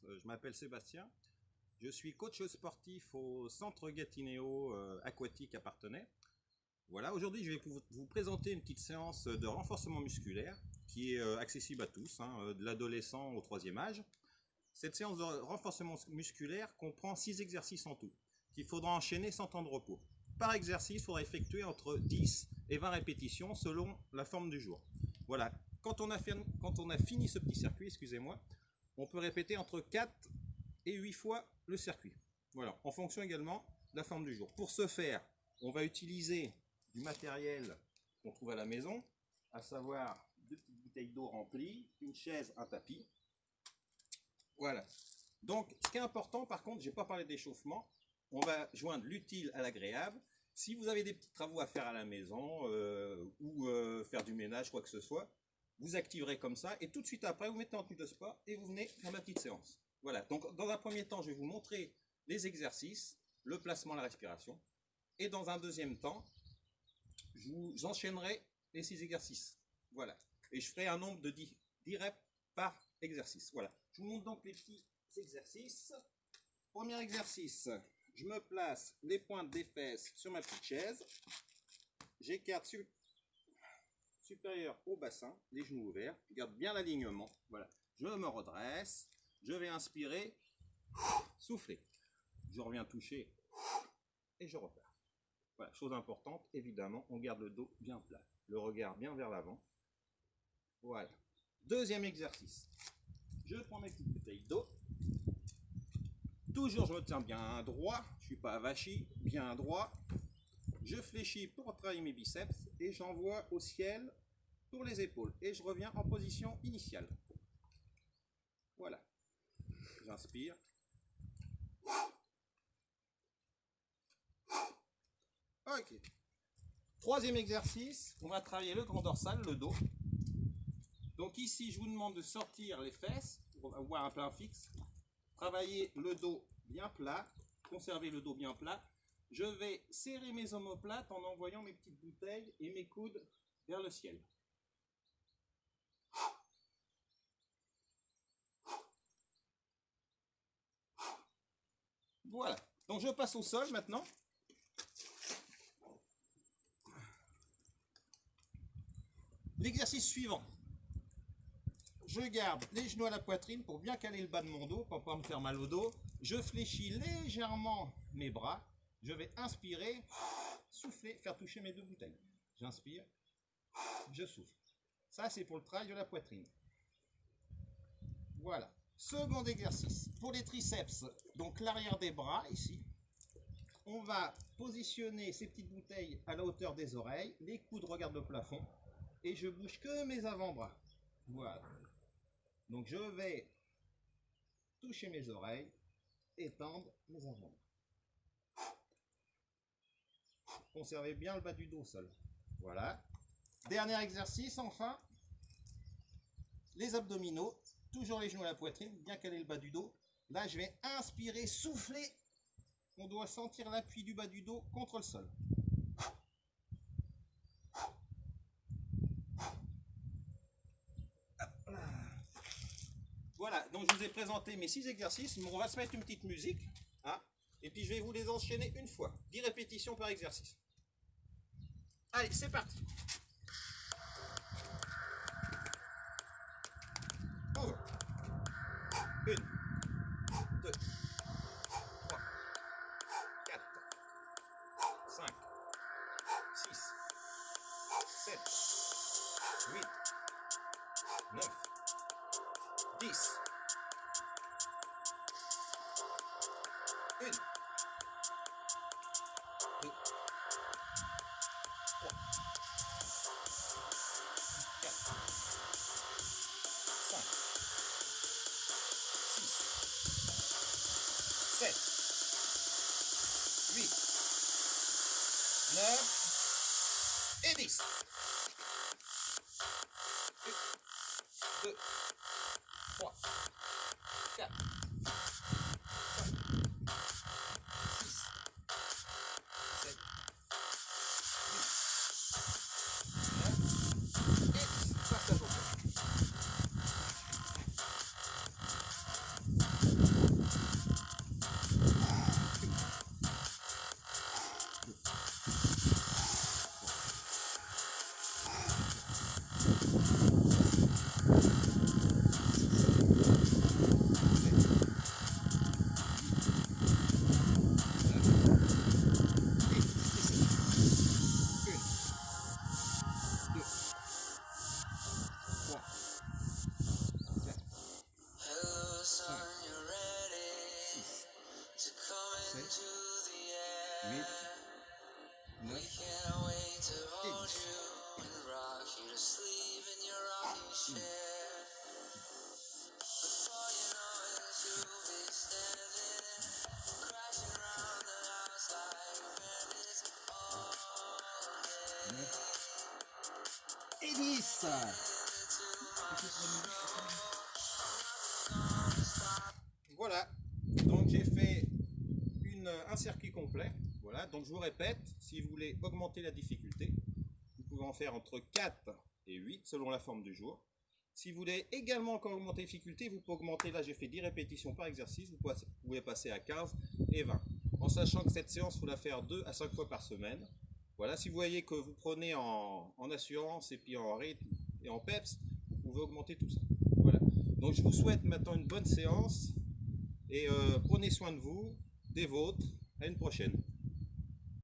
Je m'appelle Sébastien. Je suis coach sportif au centre Gatinéo aquatique à Parthenay. Voilà, aujourd'hui je vais vous présenter une petite séance de renforcement musculaire qui est accessible à tous, de l'adolescent au troisième âge. Cette séance de renforcement musculaire comprend 6 exercices en tout, qu'il faudra enchaîner sans temps de repos. Par exercice, il faudra effectuer entre 10 et 20 répétitions selon la forme du jour. Voilà, quand on a fini ce petit circuit, excusez-moi, on peut répéter entre 4 et 8 fois le circuit. Voilà, en fonction également de la forme du jour. Pour ce faire, on va utiliser du matériel qu'on trouve à la maison, à savoir 2 petites bouteilles d'eau remplies, une chaise, un tapis. Voilà. Donc, ce qui est important, par contre, je n'ai pas parlé d'échauffement, on va joindre l'utile à l'agréable. Si vous avez des petits travaux à faire à la maison ou faire du ménage, quoi que ce soit, vous activerez comme ça et tout de suite après, vous mettez en tenue de sport et vous venez faire ma petpetite séance. Voilà. Donc, dans un premier temps, je vais vous montrer les exercices, le placement, la respiration. Et dans un deuxième temps, j'enchaînerai les 6 exercices. Voilà. Et je ferai un nombre de 10 reps par exercice. Voilà. Je vous montre donc les petits exercices. Premier exercice, je me place les pointes des fesses sur ma petite chaise. J'écarte supérieur au bassin, les genoux ouverts. Je garde bien l'alignement. Voilà. Je me redresse. Je vais inspirer, souffler. Je reviens toucher et je repars. Voilà, chose importante, évidemment, on garde le dos bien plat, le regard bien vers l'avant. Voilà. Deuxième exercice. Je prends mes petites bouteilles d'eau. Toujours, je me tiens bien droit. Je ne suis pas avachi, bien droit. Je fléchis pour travailler mes biceps et j'envoie au ciel pour les épaules. Et je reviens en position initiale. Voilà. J'inspire. Ok. Troisième exercice, on va travailler le grand dorsal, le dos. Donc ici, je vous demande de sortir les fesses pour avoir un plein fixe. Travailler le dos bien plat, conserver le dos bien plat. Je vais serrer mes omoplates en envoyant mes petites bouteilles et mes coudes vers le ciel. Voilà. Donc je passe au sol maintenant. L'exercice suivant. Je garde les genoux à la poitrine pour bien caler le bas de mon dos, pour ne pas me faire mal au dos. Je fléchis légèrement mes bras. Je vais inspirer, souffler, faire toucher mes 2 bouteilles. J'inspire, je souffle. Ça, c'est pour le travail de la poitrine. Voilà. Second exercice. Pour les triceps, donc l'arrière des bras, ici. On va positionner ces petites bouteilles à la hauteur des oreilles. Les coudes regardent le plafond. Et je bouge que mes avant-bras. Voilà. Donc je vais toucher mes oreilles, étendre mes avant-bras. Conservez bien le bas du dos au sol. Voilà. Dernier exercice, enfin. Les abdominaux. Toujours les genoux à la poitrine, bien caler le bas du dos. Là, je vais inspirer, souffler. On doit sentir l'appui du bas du dos contre le sol. Voilà, donc je vous ai présenté mes 6 exercices. On va se mettre une petite musique. Et puis je vais vous les enchaîner une fois. 10 répétitions par exercice. Allez, c'est parti. Over. 1, 2, 3, 4, 5, 6, 7, 8, 9, 10. 1, 2, 3, 4, 5, 6, 7, 8, 9 et 10. 1, 2, 3, 4, 5, 6, 7, 8, 9 et 10. Ça, ça vaut. 9 et 10. Et 10. Voilà, donc j'ai fait un circuit complet. Voilà, donc je vous répète, si vous voulez augmenter la difficulté, vous pouvez en faire entre 4 et 8 selon la forme du jour. Si vous voulez également encore augmenter la difficulté, vous pouvez augmenter, là j'ai fait 10 répétitions par exercice, vous pouvez passer à 15 et 20. En sachant que cette séance, il faut la faire 2 à 5 fois par semaine. Voilà, si vous voyez que vous prenez en assurance et puis en rythme et en peps, vous pouvez augmenter tout ça. Voilà, donc je vous souhaite maintenant une bonne séance et prenez soin de vous, des vôtres. À une prochaine.